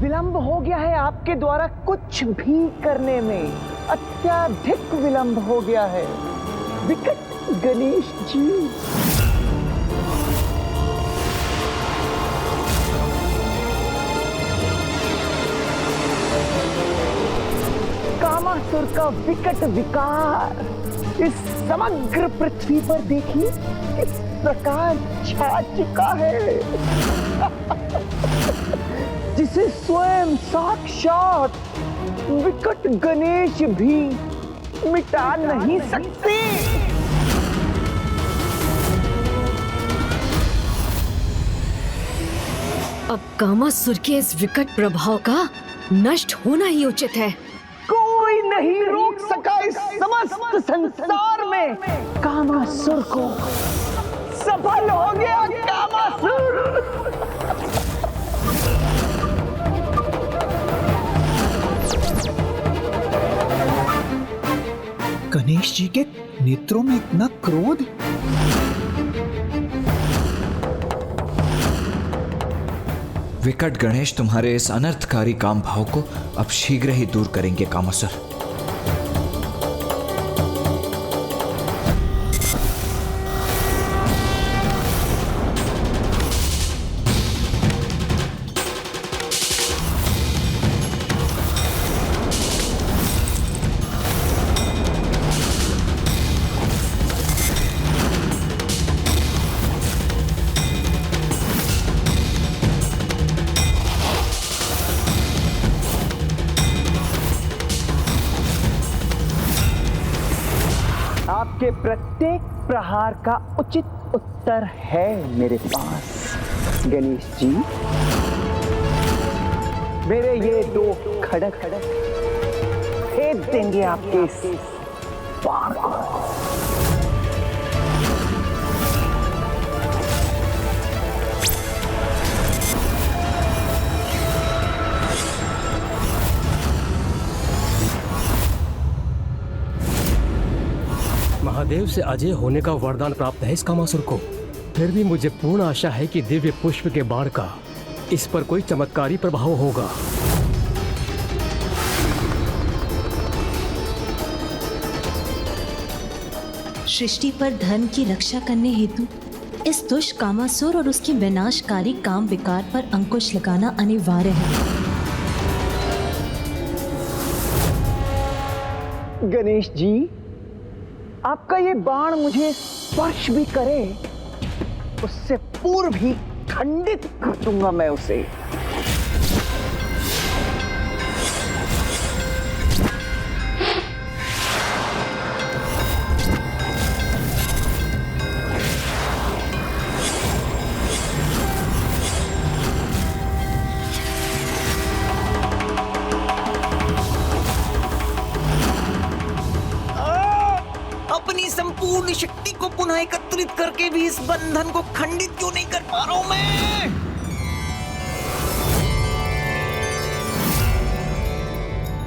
विलंब हो गया है आपके द्वारा कुछ भी करने में, अत्यधिक विलंब हो गया है विकट गणेश जी। कामासुर का विकट विकार इस समग्र पृथ्वी पर देखिए किस प्रकार छा चुका है, जिसे स्वयं साक्षात विकट गणेश भी मिटा नहीं सकते। अब कामासुर के इस विकट प्रभाव का नष्ट होना ही उचित है। कोई नहीं रोक सका इस समस्त संसार में कामासुर को। सफल हो गया कामासुर। गणेश जी के नेत्रों में इतना क्रोध। विकट गणेश तुम्हारे इस अनर्थकारी काम भाव को अब शीघ्र ही दूर करेंगे कामासुर। आपके प्रत्येक प्रहार का उचित उत्तर है मेरे पास गणेश जी। मेरे ये दो खड़क फेंक देंगे आपके इस बाण को। महादेव से अजय होने का वरदान प्राप्त है इस कामासुर को। फिर भी मुझे पूर्ण आशा है कि दिव्य पुष्प के बाण का इस पर कोई चमत्कारी प्रभाव होगा। सृष्टि पर धर्म की रक्षा करने हेतु इस दुष्ट कामासुर और उसके विनाशकारी काम विकार पर अंकुश लगाना अनिवार्य है। गणेश जी, आपका ये बाण मुझे स्पर्श भी करे उससे पूर्व ही खंडित कर दूंगा मैं उसे। अपनी संपूर्ण शक्ति को पुनः एकत्रित करके भी इस बंधन को खंडित क्यों नहीं कर पा रहा हूं मैं?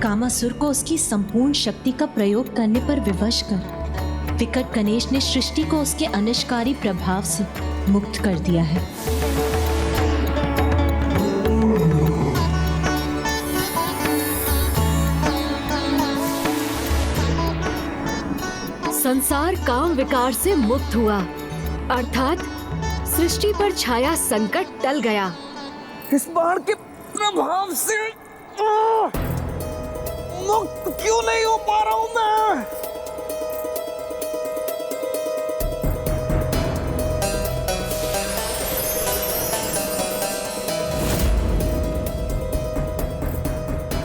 कामासुर को उसकी संपूर्ण शक्ति का प्रयोग करने पर विवश कर विकट गणेश ने सृष्टि को उसके अनिष्टकारी प्रभाव से मुक्त कर दिया है। संसार काम विकार से मुक्त हुआ, अर्थात सृष्टि पर छाया संकट टल गया। इस बाण के प्रभाव से मुक्त क्यों नहीं हो पा रहा हूं मैं?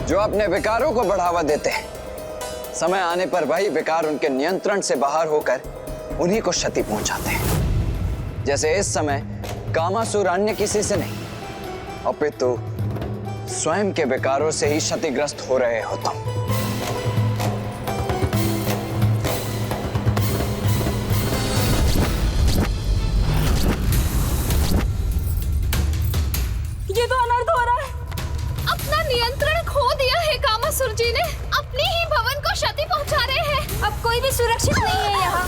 जो अपने विकारों को बढ़ावा देते हैं, समय आने पर वही विकार उनके नियंत्रण से बाहर होकर उन्हीं को क्षति पहुंचाते हैं। जैसे इस समय कामासुर अन्य किसी से नहीं अपितु स्वयं के विकारों से ही क्षतिग्रस्त हो रहे हो तुम। ये तो अनर्थ हो रहा है। अपना नियंत्रण खो दिया है कामासुर जी ने, अपने ही भवन को क्षति पहुंचा रहे हैं। अब कोई भी सुरक्षित नहीं है यहाँ।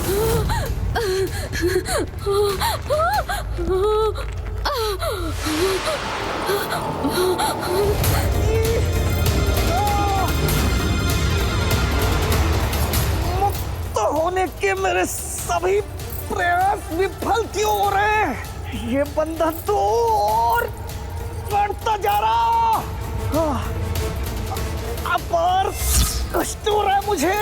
ये मेरे सभी प्रयास विफल क्यों हो रहे हैं? ये बंधन तो और बढ़ता जा रहा। अपार कष्ट हो रहा है मुझे।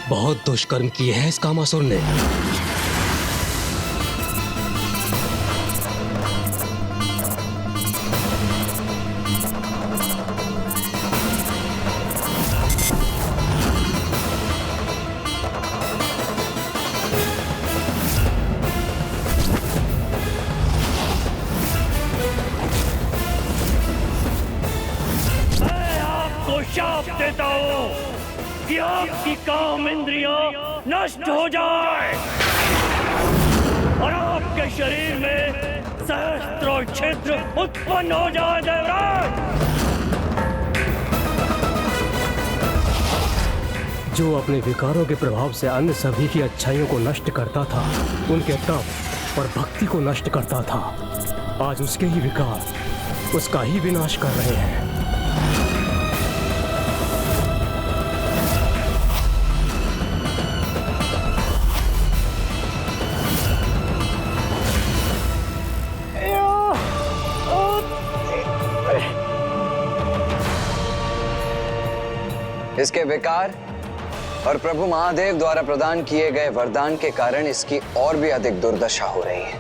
बहुत दुष्कर्म किए हैं इस कामासुर ने। मैं आपको शाप देता हूँ कि आपकी काम इंद्रियां नष्ट हो जाए और आपके शरीर में सहस्त्रों छिद्र उत्पन्न हो जाए। देवराज, जो अपने विकारों के प्रभाव से अन्य सभी की अच्छाइयों को नष्ट करता था, उनके तप और भक्ति को नष्ट करता था, आज उसके ही विकार उसका ही विनाश कर रहे हैं। इसके विकार और प्रभु महादेव द्वारा प्रदान किए गए वरदान के कारण इसकी और भी अधिक दुर्दशा हो रही है।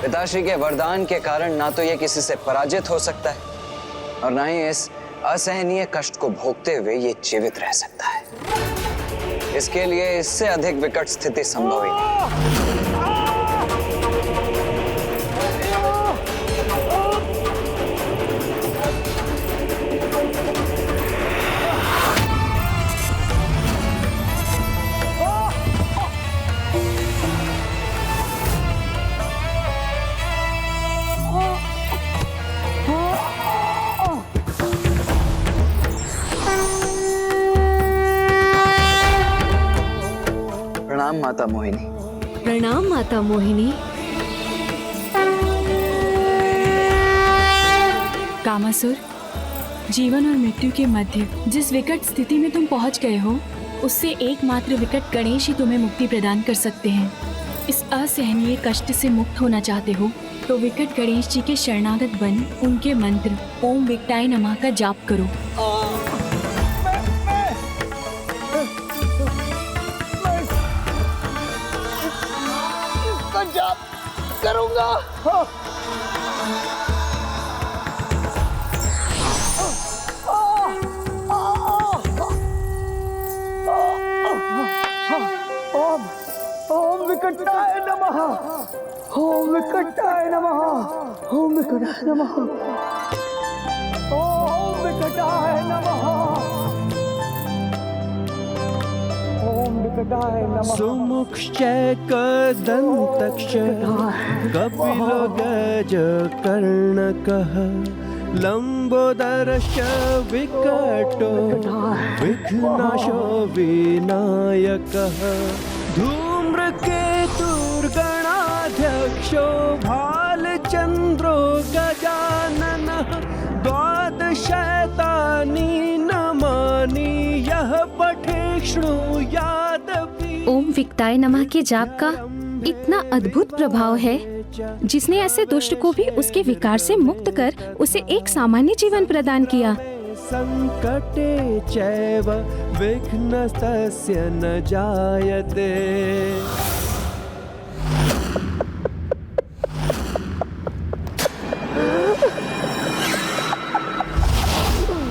पिताश्री के वरदान के कारण ना तो यह किसी से पराजित हो सकता है और ना ही इस असहनीय कष्ट को भोगते हुए ये जीवित रह सकता है। इसके लिए इससे अधिक विकट स्थिति संभव ही नहीं। प्रणाम माता मोहिनी। प्रणाम माता मोहिनी। कामासुर, जीवन और मृत्यु के मध्य जिस विकट स्थिति में तुम पहुंच गए हो, उससे एकमात्र विकट गणेश ही तुम्हें मुक्ति प्रदान कर सकते हैं। इस असहनीय कष्ट से मुक्त होना चाहते हो तो विकट गणेश जी के शरणागत बन उनके मंत्र ओम विकटाय नमः का जाप करो। जाप करूंगा। ओम विकटाय नमः। ओम विकटाय नमः। ओम विकटाय नमः। ओम विकटाय नमः। सुमुक्षच कदन्तक्ष कपिलो गजकर्णकः लम्बोदरश्च विकटो विघ्नाशो विनायकः धूम्रकेतुर्गणाध्यक्षो भालचन्द्रो गजाननः द्वादशैतानि नमानि यः पठे शृणुयादपि। ओम विकटाय नमः के जाप का इतना अद्भुत प्रभाव है जिसने ऐसे दुष्ट को भी उसके विकार से मुक्त कर उसे एक सामान्य जीवन प्रदान किया। संकटे चैव विघ्नस्तस्य न जायते।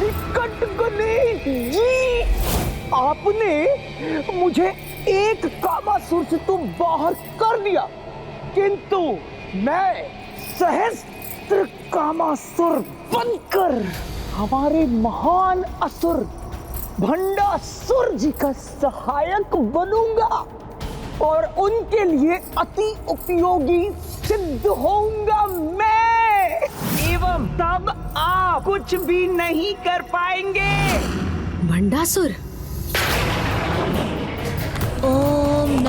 विकट गणेश जी, आपने मुझे एक कामासुर से तो बाहर कर दिया, किंतु मैं सहस्त्र कामासुर बनकर हमारे महान असुर भंडासुर जी का सहायक बनूंगा और उनके लिए अति उपयोगी सिद्ध होऊंगा मैं। एवं तब आप कुछ भी नहीं कर पाएंगे। भंडासुर,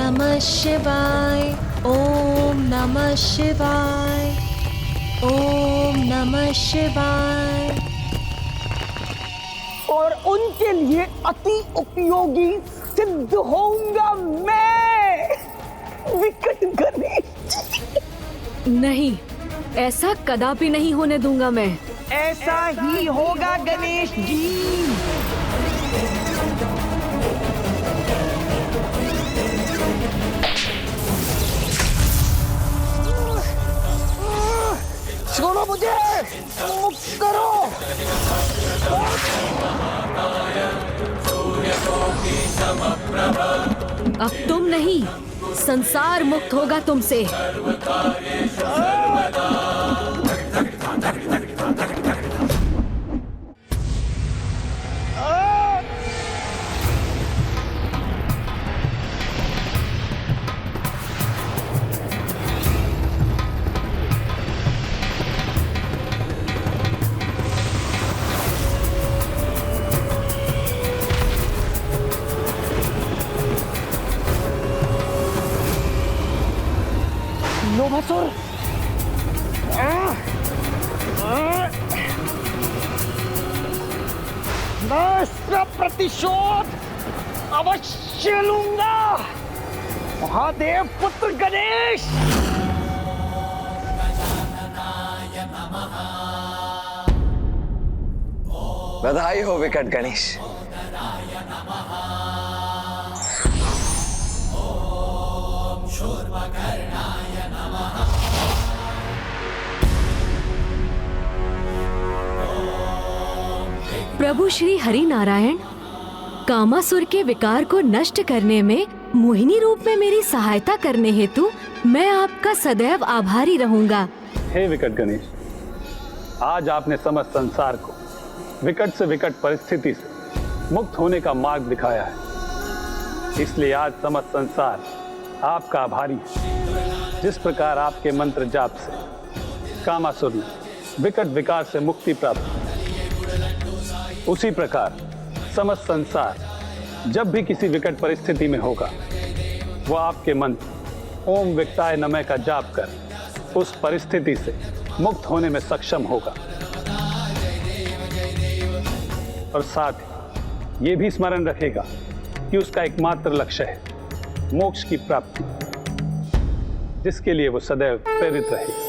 नमः शिवाय, ओम नमः शिवाय, ओम नमः शिवाय। और उनके लिए अति उपयोगी सिद्ध होऊंगा मैं, विकट गणेश। नहीं, ऐसा कदापि नहीं होने दूंगा मैं। ऐसा ही होगा गणेश जी। छोड़ो मुझे, मुक्त करो। अब तुम नहीं, संसार मुक्त होगा तुमसे। लोभासुर, मैं इसका प्रतिशोध अवश्य लूंगा, महादेव पुत्र गणेश। बधाई हो विकट गणेश। प्रभु श्री हरि नारायण, कामासुर के विकार को नष्ट करने में मोहिनी रूप में मेरी सहायता करने हेतु मैं आपका सदैव आभारी रहूंगा। हे विकट गणेश, आज आपने समस्त संसार को विकट से विकट परिस्थिति से मुक्त होने का मार्ग दिखाया है, इसलिए आज समस्त संसार आपका आभारी है। जिस प्रकार आपके मंत्र जाप से कामासुर ने विकट विकार से मुक्ति प्राप्त की, उसी प्रकार समस्त संसार जब भी किसी विकट परिस्थिति में होगा, वह आपके मंत्र ओम विकटाय नमः का जाप कर उस परिस्थिति से मुक्त होने में सक्षम होगा। और साथ ही ये भी स्मरण रखेगा कि उसका एकमात्र लक्ष्य है मोक्ष की प्राप्ति, जिसके लिए वो सदैव प्रेरित रहे।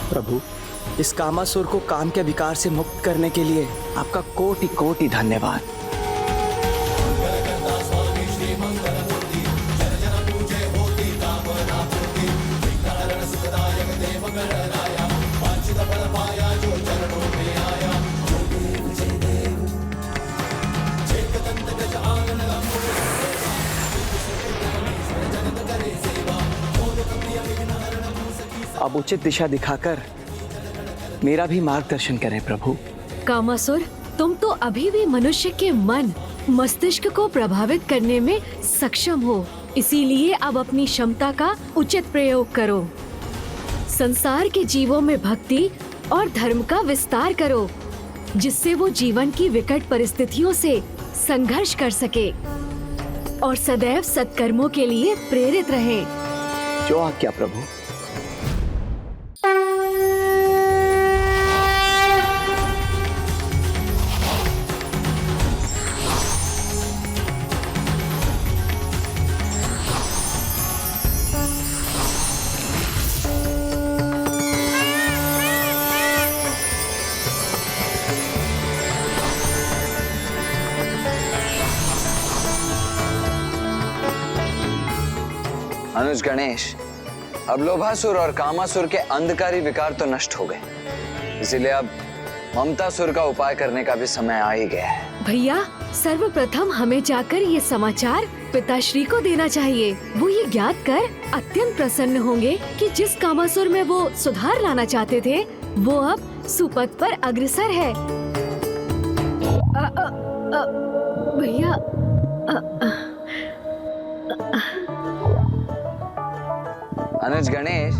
प्रभु, इस कामासुर को काम के विकार से मुक्त करने के लिए आपका कोटि कोटि धन्यवाद। अब उचित दिशा दिखाकर मेरा भी मार्गदर्शन करें प्रभु। कामासुर, तुम तो अभी भी मनुष्य के मन मस्तिष्क को प्रभावित करने में सक्षम हो, इसीलिए अब अपनी क्षमता का उचित प्रयोग करो। संसार के जीवों में भक्ति और धर्म का विस्तार करो, जिससे वो जीवन की विकट परिस्थितियों से संघर्ष कर सके और सदैव सत्कर्मों के लिए प्रेरित रहे। जो आज्ञा प्रभु। अनुज गणेश, अब लोभासुर और कामासुर के अंधकारी विकार तो नष्ट हो गए, इसीलिए अब ममतासुर का उपाय करने का भी समय आ ही गया है। भैया, सर्वप्रथम हमें जाकर ये समाचार पिताश्री को देना चाहिए। वो ये ज्ञात कर अत्यंत प्रसन्न होंगे कि जिस कामासुर में वो सुधार लाना चाहते थे, वो अब सुपथ पर अग्रसर है। भैया, अनुज गणेश,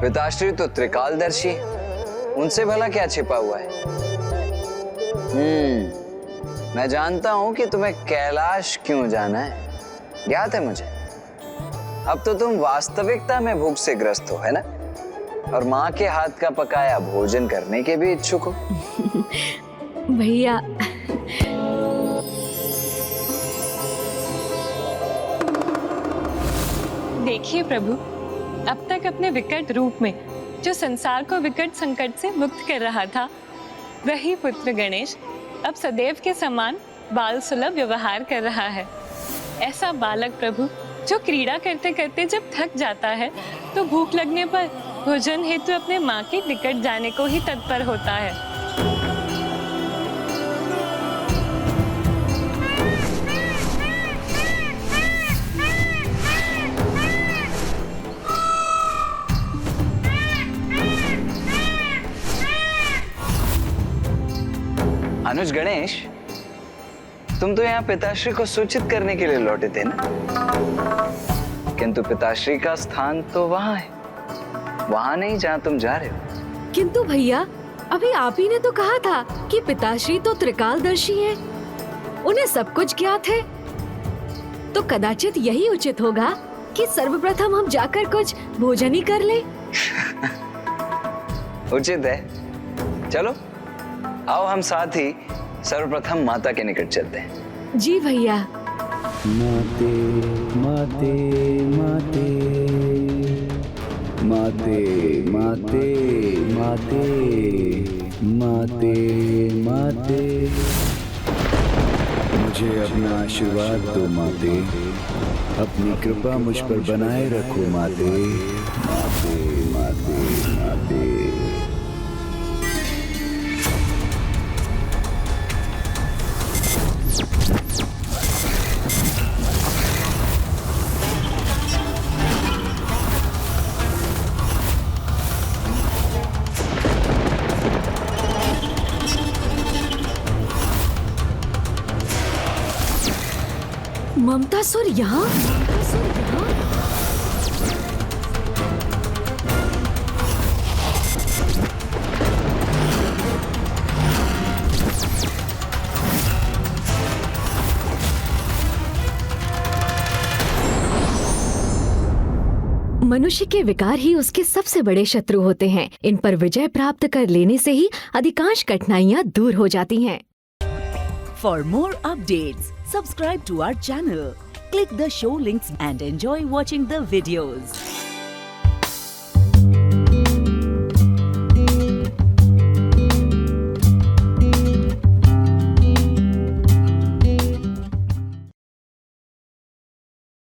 पिताश्री तो त्रिकालदर्शी, उनसे भला क्या छिपा हुआ है? मैं जानता हूं कि तुम्हें कैलाश क्यों जाना है, ज्ञात है मुझे। अब तो तुम वास्तविकता में भूख से ग्रस्त हो, है ना? और माँ के हाथ का पकाया भोजन करने के भी इच्छुक हो। भैया, देखिए प्रभु, अब तक अपने विकट रूप में जो संसार को विकट संकट से मुक्त कर रहा था, वही पुत्र गणेश अब सदैव के समान बाल सुलभ व्यवहार कर रहा है। ऐसा बालक प्रभु जो क्रीड़ा करते करते जब थक जाता है तो भूख लगने पर भोजन हेतु अपने माँ के निकट जाने को ही तत्पर होता है। अनुज गणेश, तुम तो यहाँ पिताश्री को सूचित करने के लिए लौटे थे ना? किंतु पिताश्री का स्थान तो वहाँ है, वहाँ नहीं जहाँ तुम जा रहे हो। किंतु भैया, अभी आप ही ने तो कहा था कि पिताश्री तो त्रिकालदर्शी हैं, उन्हें सब कुछ ज्ञात है। तो कदाचित यही उचित होगा कि सर्वप्रथम हम जाकर कुछ भोजन ही कर लें। उचित है, चलो आओ हम साथ ही सर्वप्रथम माता के निकट चलते हैं। जी भैया। माते माते माते माते माते माते माते माते, मुझे अपना आशीर्वाद दो माते, अपनी कृपा मुझ पर बनाए रखो माते। माते माते माते। ममतासुर यहाँ? मनुष्य के विकार ही उसके सबसे बड़े शत्रु होते हैं। इन पर विजय प्राप्त कर लेने से ही अधिकांश कठिनाइयाँ दूर हो जाती हैं। For more updates, subscribe to our channel, click the show links and enjoy watching the videos.